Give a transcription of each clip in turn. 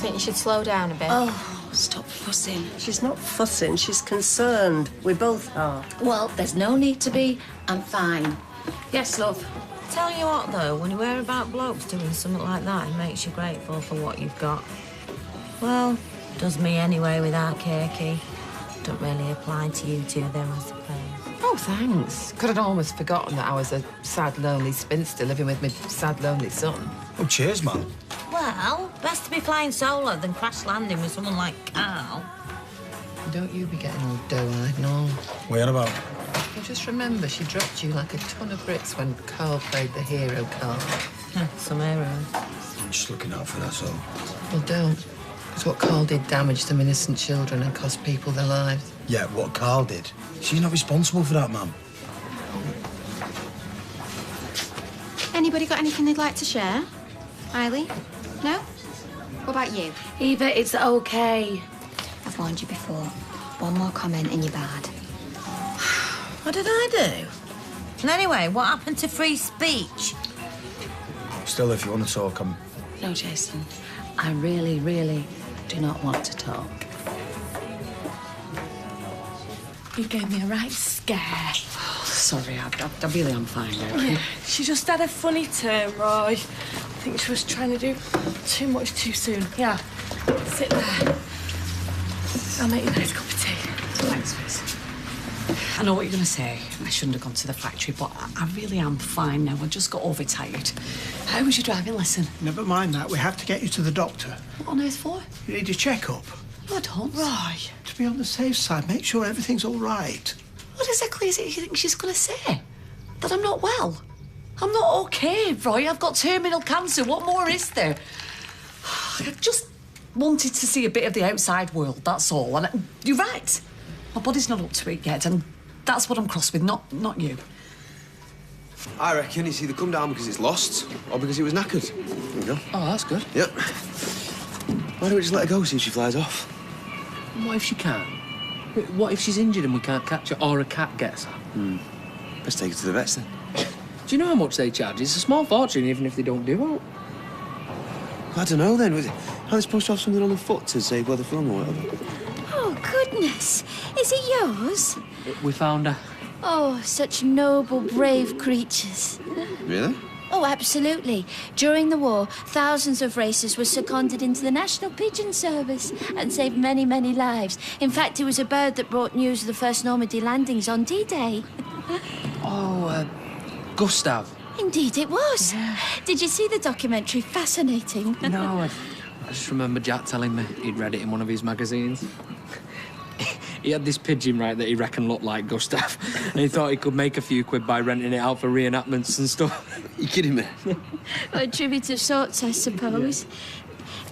think you should slow down a bit. Oh, stop fussing. She's not fussing, she's concerned. We both are. Well, there's no need to be. I'm fine. Yes, love. Tell you what, though, when you hear about blokes doing something like that, it makes you grateful for what you've got. Well, does me anyway with our cakey. Don't really apply to you two there, I suppose. Oh, thanks. Could have almost forgotten that I was a sad, lonely spinster living with my sad, lonely son. Oh, cheers, man. Well, best to be flying solo than crash landing with someone like Carl. Don't you be getting all doe-eyed, no. What are you on about? Well, just remember, she dropped you like a ton of bricks when Carl played the hero card. Some hero. I'm just looking out for that, so... Well, don't. Because what Carl did damaged some innocent children and cost people their lives. Yeah, what Carl did. She's not responsible for that, ma'am. Anybody got anything they'd like to share? Eiley? No? What about you? Eva, it's okay. I've warned you before. One more comment and you're bad. What did I do? And anyway, what happened to free speech? Still, if you want to talk, I'm... No, Jason. I really, really do not want to talk. You gave me a right scare. Oh, sorry, I really am fine now. Yeah, she just had a funny turn, Roy. I think she was trying to do too much too soon. Yeah, sit there. I'll make you a nice cup of tea. Thanks, Miss. I know what you're going to say. I shouldn't have gone to the factory, but I really am fine now. I just got overtired. How was your driving lesson? Never mind that. We have to get you to the doctor. What on earth for? You need a checkup. No, I don't. Right. To be on the safe side, make sure everything's all right. What exactly is it you think she's going to say? That I'm not well? I'm not okay, Roy. I've got terminal cancer. What more is there? I just wanted to see a bit of the outside world, that's all. And you're right. My body's not up to it yet, and that's what I'm cross with, not you. I reckon it's either come down because it's lost or because it was knackered. There we go. Oh, that's good. Yep. Why don't we just let her go, see if she flies off? What if she can't? What if she's injured and we can't catch her, or a cat gets her? Let's take her to the vets then. Do you know how much they charge? It's a small fortune, even if they don't do it. I don't know then. Are they supposed to have something on the foot to say where they're from or whatever? Oh, goodness. Is it yours? We found her. Oh, such noble, brave creatures. Really? Oh, absolutely. During the war, thousands of racers were seconded into the National Pigeon Service and saved many, many lives. In fact, it was a bird that brought news of the first Normandy landings on D-Day. Gustav. Indeed it was. Yeah. Did you see the documentary? Fascinating. No, I just remember Jack telling me he'd read it in one of his magazines. He had this pigeon, right, that he reckoned looked like Gustav, and he thought he could make a few quid by renting it out for reenactments and stuff. You kidding me? Well, a tribute of sorts, I suppose.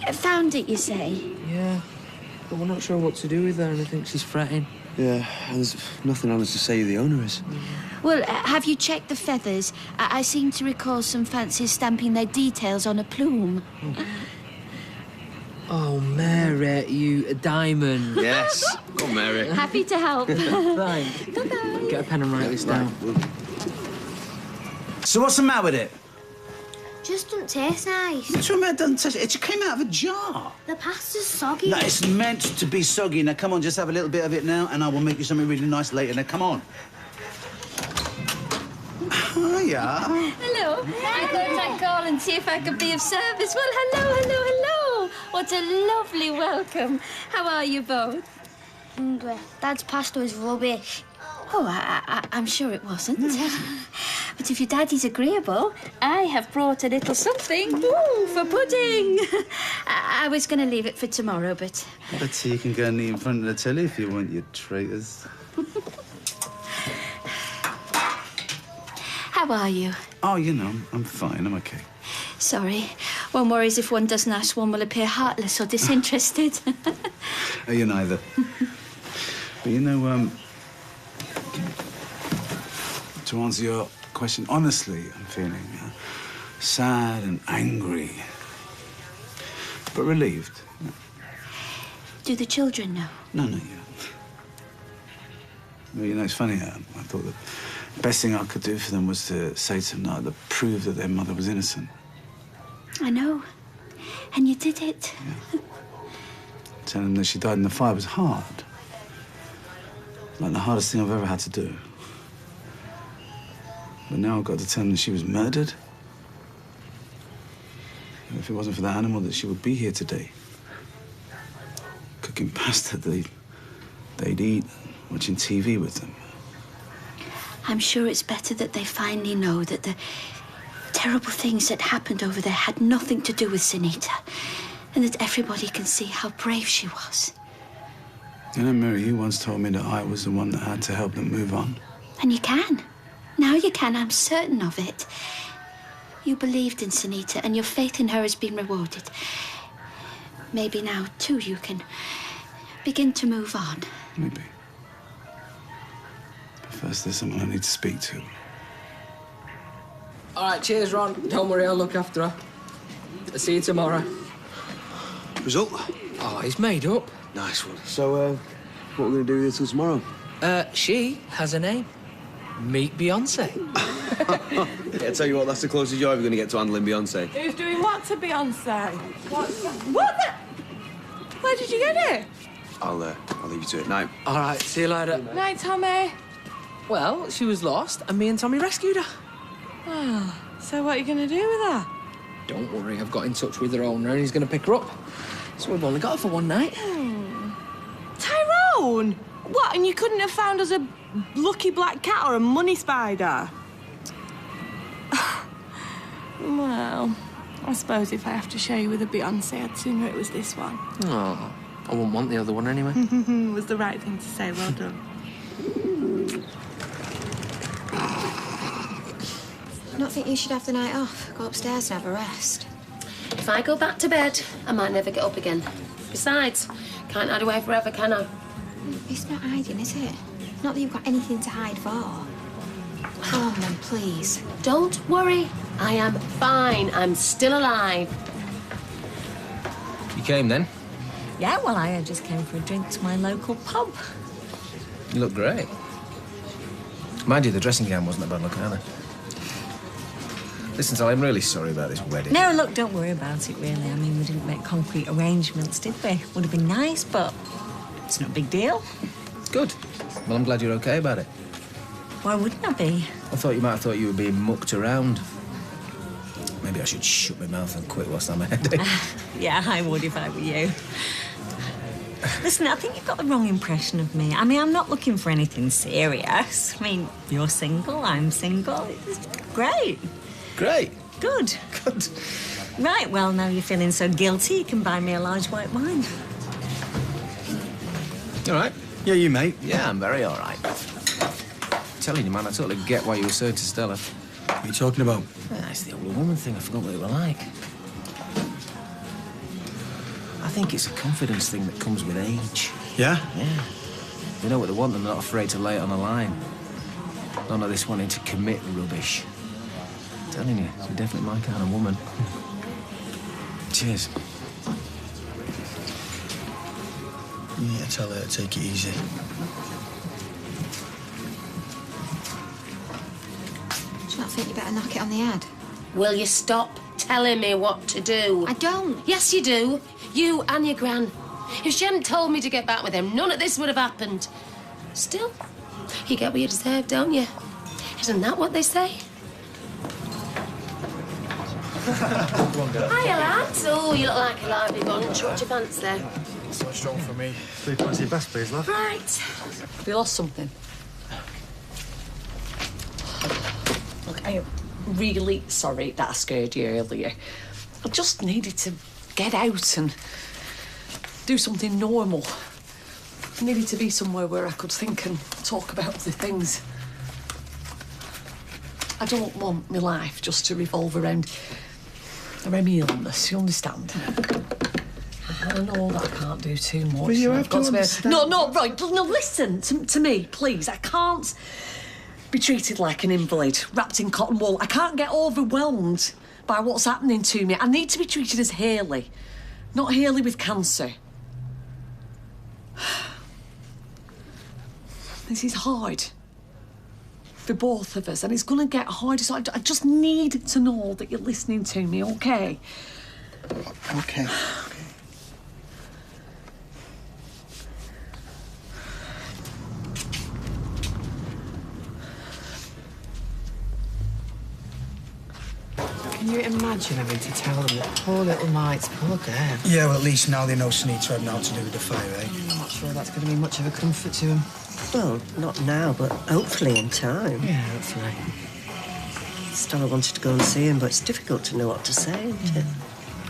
Yeah. Found it, you say? Yeah, but we're not sure what to do with her, and I think she's fretting. Yeah, and there's nothing on us to say who the owner is. Well, have you checked the feathers? I seem to recall some fancies stamping their details on a plume. Oh, Mary, you a diamond. Yes. Go on, Mary. Happy to help. Thanks. Bye-bye. Get a pen and write this down. So what's the matter with it? Just don't taste nice. What's wrong with it? Doesn't taste... It just came out of a jar. The pasta's soggy. No, it's meant to be soggy. Now, come on, just have a little bit of it now, and I will make you something really nice later. Now, come on. Hiya. Hello. I thought I'd call and see if I could be of service. Well, hello. What a lovely welcome. How are you both? Hungry. Dad's pasta was rubbish. Oh, I'm sure it wasn't. But if your daddy's agreeable, I have brought a little something. Ooh, for pudding. I was going to leave it for tomorrow, but... But you can go and eat in front of the telly if you want, you traitors. How are you? Oh, you know, I'm fine. I'm okay. Sorry. One worries if one doesn't ask, one will appear heartless or disinterested. Oh, you neither. But, you know, to answer your question, honestly, I'm feeling sad and angry, but relieved. Do the children know? No, not yet. Well, you know, it's funny, I thought the best thing I could do for them was to say to them, to prove that their mother was innocent. I know. And you did it. Yeah. Telling them that she died in the fire was hard. Like the hardest thing I've ever had to do. But now I've got to tell them that she was murdered. And if it wasn't for that animal, that she would be here today. Cooking pasta they'd eat, watching TV with them. I'm sure it's better that they finally know that the terrible things that happened over there had nothing to do with Sunita, and that everybody can see how brave she was. You know, Mary, you once told me that I was the one that had to help them move on. And you can. Now you can, I'm certain of it. You believed in Sunita, and your faith in her has been rewarded. Maybe now, too, you can begin to move on. Maybe. But first, there's someone I need to speak to. All right, cheers, Ron. Don't worry, I'll look after her. I'll see you tomorrow. Result? Oh, he's made up. Nice one. So, what are we going to do here till tomorrow? She has a name. Meet Beyonce. Yeah, I tell you what, that's the closest you're ever going to get to handling Beyonce. Who's doing what to Beyonce? What the? Where did you get it? I'll leave you to it. Night. All right, see you later. Night, Tommy. Well, she was lost, and me and Tommy rescued her. Oh, so what are you going to do with her? Don't worry, I've got in touch with her owner, and he's going to pick her up. So we've only got her for one night. Tyrone! What, and you couldn't have found us a lucky black cat or a money spider? Well, I suppose if I have to show you with a Beyonce, I'd sooner it was this one. Oh, I wouldn't want the other one anyway. It was the right thing to say. Well done. I don't think you should have the night off. Go upstairs and have a rest. If I go back to bed, I might never get up again. Besides, can't hide away forever, can I? It's not hiding, is it? Not that you've got anything to hide for. Come on, then, please. Don't worry. I am fine. I'm still alive. You came then? Yeah, well, I just came for a drink to my local pub. You look great. Mind you, the dressing gown wasn't a bad look either. Listen, Sal, I'm really sorry about this wedding. No, look, don't worry about it, really. I mean, we didn't make concrete arrangements, did we? Would have been nice, but it's not a big deal. Good. Well, I'm glad you're okay about it. Why wouldn't I be? I thought you might have thought you were being mucked around. Maybe I should shut my mouth and quit whilst I'm ahead. Yeah, I would if I were you. Listen, I think you've got the wrong impression of me. I mean, I'm not looking for anything serious. I mean, you're single, I'm single. It's great. Great. Good. Good. Right, well, now you're feeling so guilty, you can buy me a large white wine. All right. Yeah, you, mate. Yeah, I'm very all right. Telling you, man, I totally get why you were so to Stella. What are you talking about? Well, it's the older woman thing. I forgot what they were like. I think it's a confidence thing that comes with age. Yeah? Yeah. They know what they want and they're not afraid to lay it on the line. None of this wanting to commit rubbish. I'm telling you, you're definitely my kind of woman. Cheers. Yeah, tell her to take it easy. Do you not think you better knock it on the head? Will you stop telling me what to do? I don't. Yes, you do. You and your gran. If she hadn't told me to get back with him, none of this would have happened. Still, you get what you deserve, don't you? Isn't that what they say? Hiya, lads. Oh, you look like a lively bunch. What's your pants there? So strong for me. 3 points your best, please, love. Right. We lost something. Look, I am really sorry that I scared you earlier. I just needed to get out and do something normal. I needed to be somewhere where I could think and talk about the things. I don't want my life just to revolve around my illness, you understand? I know that I can't do too much. Well, you have to understand. No, right. No, listen to me, please. I can't be treated like an invalid, wrapped in cotton wool. I can't get overwhelmed by what's happening to me. I need to be treated as Hayley, not Hayley with cancer. This is hard for both of us, and it's going to get harder, so I just need to know that you're listening to me, OK? Okay. Can you imagine having to tell them that poor little Mike's poor girl? Yeah, well, at least now they know Sunita had nothing to do with the fire, eh? I'm not sure that's going to be much of a comfort to him. Well, not now, but hopefully in time. Yeah, hopefully. Stella wanted to go and see him, but it's difficult to know what to say, isn't it?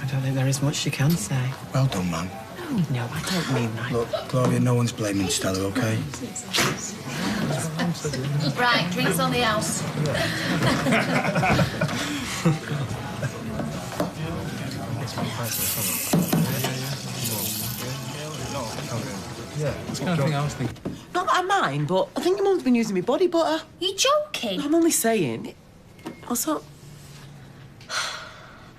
I don't think there is much she can say. Well done, man. No, I don't mean that. Look, Gloria, no one's blaming Stella, OK? Right, drinks on the house. Yeah, that's the kind of thing I was thinking. Not that I mind, but I think your mum's been using my body butter. You joking? I'm only saying. What's up?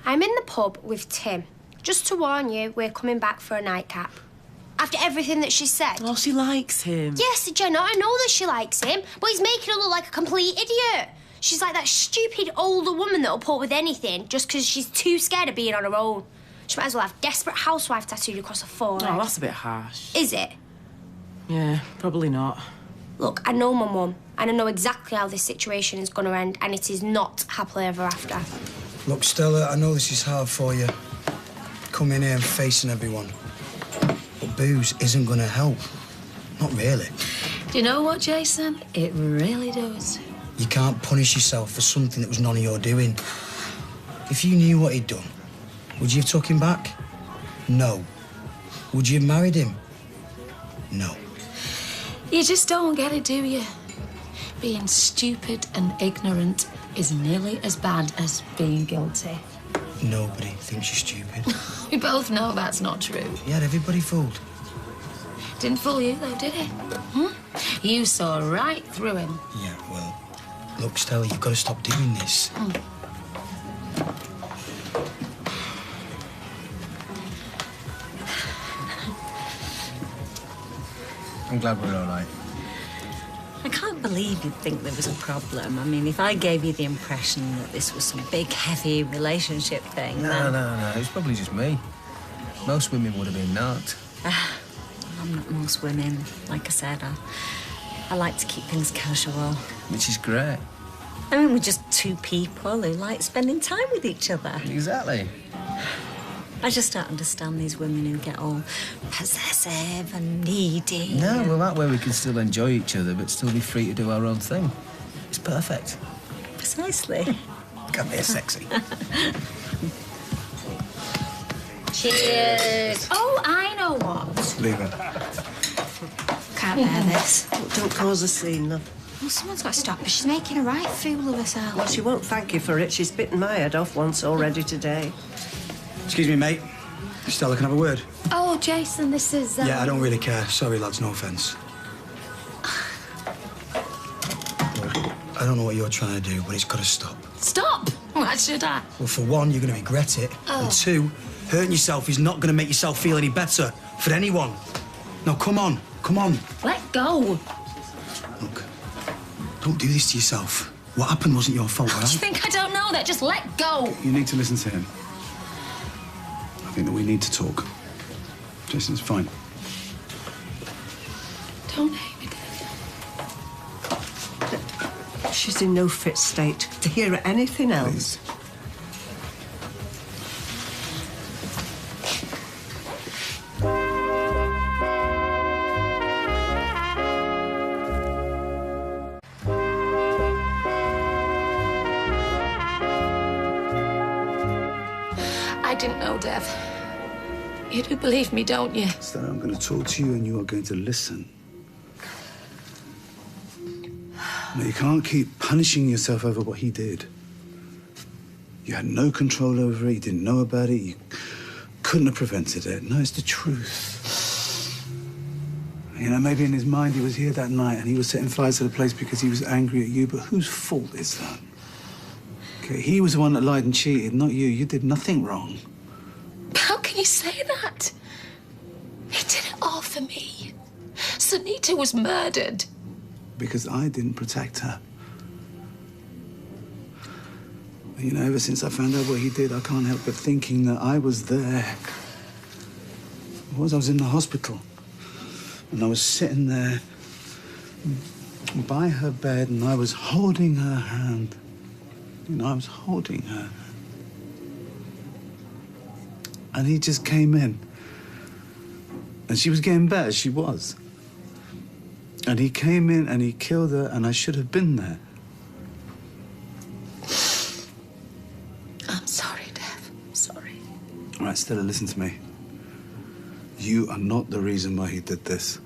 I'm in the pub with Tim. Just to warn you, we're coming back for a nightcap. After everything that she said. Oh, she likes him. Yes, Jenna, I know that she likes him, but he's making her look like a complete idiot. She's like that stupid older woman that'll put up with anything just because she's too scared of being on her own. She might as well have Desperate Housewife tattooed across her forehead. Oh, that's a bit harsh. Is it? Yeah, probably not. Look, I know my mum, and I know exactly how this situation is going to end, and it is not happily ever after. Look, Stella, I know this is hard for you. Coming here and facing everyone. But booze isn't going to help. Not really. Do you know what, Jason? It really does. You can't punish yourself for something that was none of your doing. If you knew what he'd done, would you have took him back? No. Would you have married him? No. You just don't get it, do you? Being stupid and ignorant is nearly as bad as being guilty. Nobody thinks you're stupid. We both know that's not true. You had everybody fooled. Didn't fool you, though, did it? You saw right through him. Yeah, well, look, Stella, you've got to stop doing this. I'm glad we're all right. I can't believe you'd think there was a problem. I mean, if I gave you the impression that this was some big, heavy relationship thing, No, then... it was probably just me. Most women would have been knocked. I'm not most women. Like I said, I like to keep things casual. Which is great. I mean, we're just two people who like spending time with each other. Exactly. I just don't understand these women who get all possessive and needy. No, well, that way we can still enjoy each other but still be free to do our own thing. It's perfect. Precisely. Come here, sexy. Cheers. Oh, I know what. Leave her. Can't bear this. Don't cause a scene, love. Well, someone's got to stop her. She's making a right fool of herself. Well, she won't thank you for it. She's bitten my head off once already today. Excuse me, mate. Stella, can I have a word? Oh, Jason, this is... Yeah, I don't really care. Sorry, lads, no offence. I don't know what you're trying to do, but it's got to stop. Stop! Why should I? Well, for one, you're going to regret it. And two, hurting yourself is not going to make yourself feel any better for anyone. No, come on. Come on. Let go. Look, don't do this to yourself. What happened wasn't your fault, Do you right? think I don't know that? Just let go. You need to listen to him. I think that we need to talk. Jason's fine. Don't hate me, Dad. She's in no fit state to hear anything else. I didn't know, Dev. You do believe me, don't you? So I'm going to talk to you and you are going to listen. No, you can't keep punishing yourself over what he did. You had no control over it, you didn't know about it, you couldn't have prevented it. No, it's the truth. You know, maybe in his mind he was here that night and he was setting fires to the place because he was angry at you, but whose fault is that? Okay, he was the one that lied and cheated, not you. You did nothing wrong. How can you say that? He did it all for me. Sunita was murdered. Because I didn't protect her. You know, ever since I found out what he did, I can't help but thinking that I was there. I was in the hospital. And I was sitting there by her bed and I was holding her hand. You know, I was holding her. And he just came in. And she was getting better, she was. And he came in and he killed her and I should have been there. I'm sorry, Dev. I'm sorry. All right, Stella, listen to me. You are not the reason why he did this.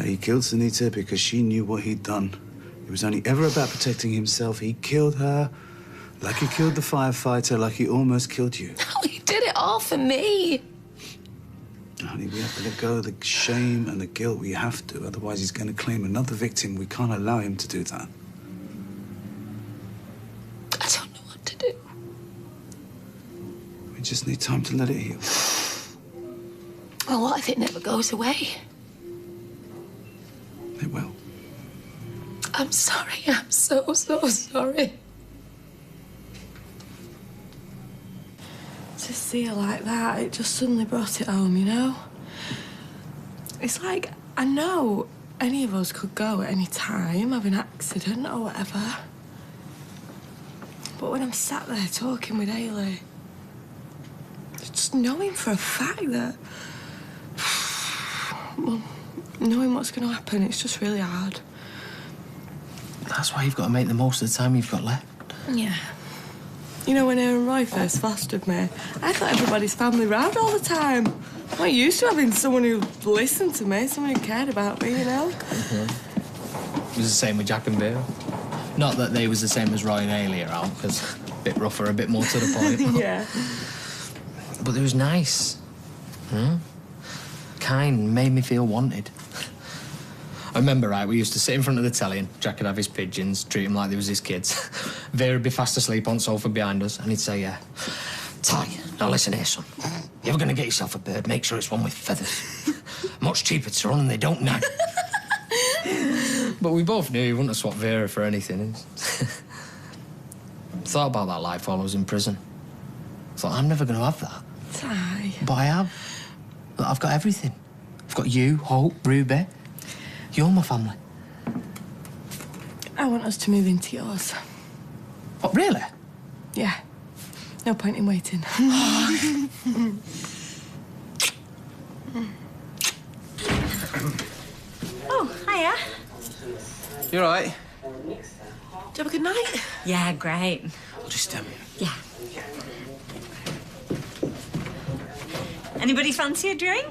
He killed Sunita because she knew what he'd done. It was only ever about protecting himself. He killed her like he killed the firefighter, like he almost killed you. Oh, he did it all for me. Honey, we have to let go of the shame and the guilt. We have to. Otherwise, he's going to claim another victim. We can't allow him to do that. I don't know what to do. We just need time to let it heal. Well, what if it never goes away? It will. I'm sorry. I'm so sorry. To see her like that, it just suddenly brought it home, you know? It's like, I know any of us could go at any time, have an accident or whatever. But when I'm sat there talking with Ailey, just knowing for a fact that... well, knowing what's going to happen, it's just really hard. That's why you've got to make the most of the time you've got left. Yeah. You know, when Aaron Roy first fostered me, I thought everybody's family round all the time. I'm not used to having someone who listened to me, someone who cared about me, you know? It was the same with Jack and Vera. Not that they was the same as Roy and Ailey around, because a bit rougher, a bit more to the point. Yeah. But it was nice. Kind, made me feel wanted. I remember, right, we used to sit in front of the telly and Jack would have his pigeons, treat them like they was his kids. Vera would be fast asleep on the sofa behind us and he'd say, Ty, now listen here, son. You're ever going to get yourself a bird, make sure it's one with feathers. Much cheaper to run and they don't nag. But we both knew he wouldn't have swapped Vera for anything. Thought about that life while I was in prison. Thought, I'm never going to have that. Ty. But I have. Look, I've got everything. I've got you, Hope, Ruby. You're my family. I want us to move into yours. What, really? Yeah. No point in waiting. Oh, hiya. You all right? Did you have a good night? Yeah, great. Just, Yeah. Anybody fancy a drink?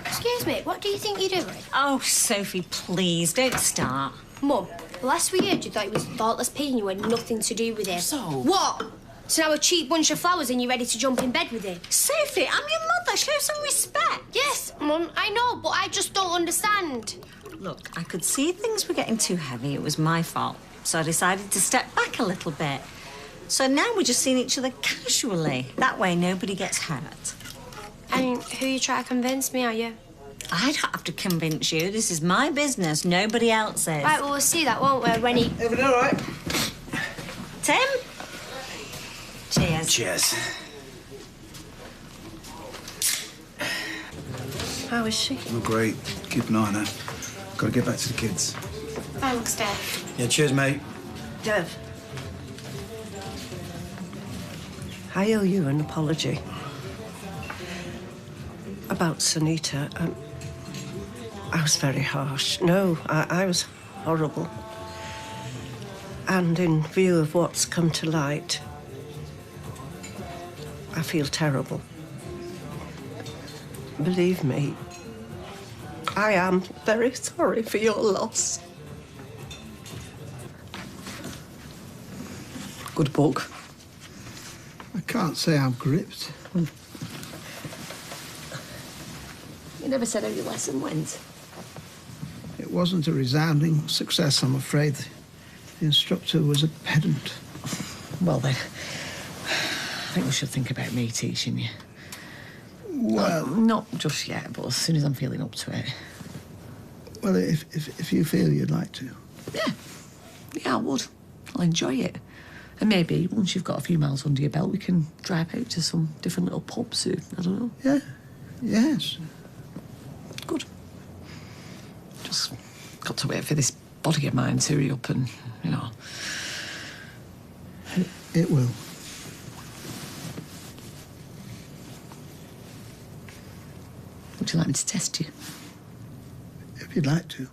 Excuse me, what do you think you're doing? Oh, Sophie, please, don't start. Mum, last we heard you thought he was a thoughtless pig and you had nothing to do with it. So? What? So now a cheap bunch of flowers and you're ready to jump in bed with him? Sophie, I'm your mother. Show some respect. Yes, Mum, I know, but I just don't understand. Look, I could see things were getting too heavy. It was my fault. So I decided to step back a little bit. So now we're just seeing each other casually. That way nobody gets hurt. And who you try to convince me, are you? I don't have to convince you. This is my business, nobody else's. Right, well, we'll see that, won't we, when he... Everything all right? Tim? Cheers. Cheers. How is she? Oh, great. Keep an eye on her. Got to get back to the kids. Thanks, Dev. Yeah, cheers, mate. Dev, I owe you an apology. About Sunita, I was very harsh. No, I was horrible. And in view of what's come to light, I feel terrible. Believe me, I am very sorry for your loss. Good book. I can't say I'm gripped. You never said how your lesson went. It wasn't a resounding success, I'm afraid. The instructor was a pedant. Well, then, I think we should think about me teaching you. Well... Not just yet, but as soon as I'm feeling up to it. Well, if you feel you'd like to. Yeah, I would. I'll enjoy it. And maybe once you've got a few miles under your belt, we can drive out to some different little pubs who, I don't know. Yeah. Yes. Good. Just got to wait for this body of mine to hurry up and, you know. It will. Would you like me to test you? If you'd like to.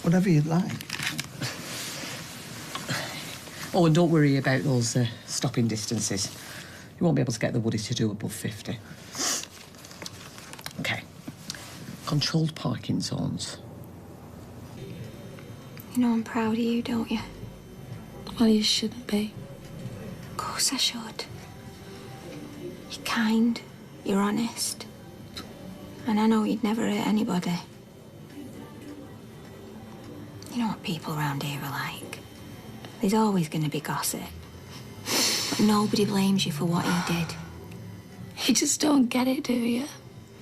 Whatever you'd like. Oh, and don't worry about those stopping distances. You won't be able to get the woody to do above 50. OK. Controlled parking zones. You know I'm proud of you, don't you? Well, you shouldn't be. Of course I should. You're kind, you're honest. And I know you'd never hurt anybody. You know what people around here are like. There's always going to be gossip. But nobody blames you for what you did. You just don't get it, do you?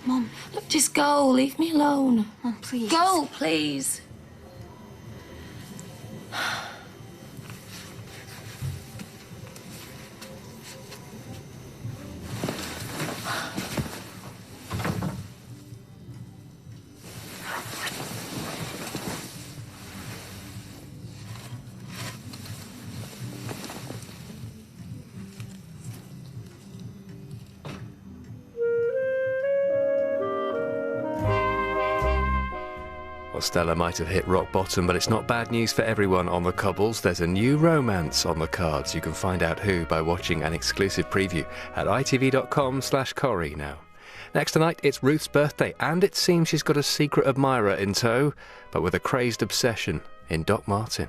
Mum. Look, just go. Leave me alone. Mum, please. Go, please. Well, Stella might have hit rock bottom, but it's not bad news for everyone on the cobbles. There's a new romance on the cards. You can find out who by watching an exclusive preview at itv.com/Corrie now. Next tonight, it's Ruth's birthday, and it seems she's got a secret admirer in tow, but with a crazed obsession in Doc Martin.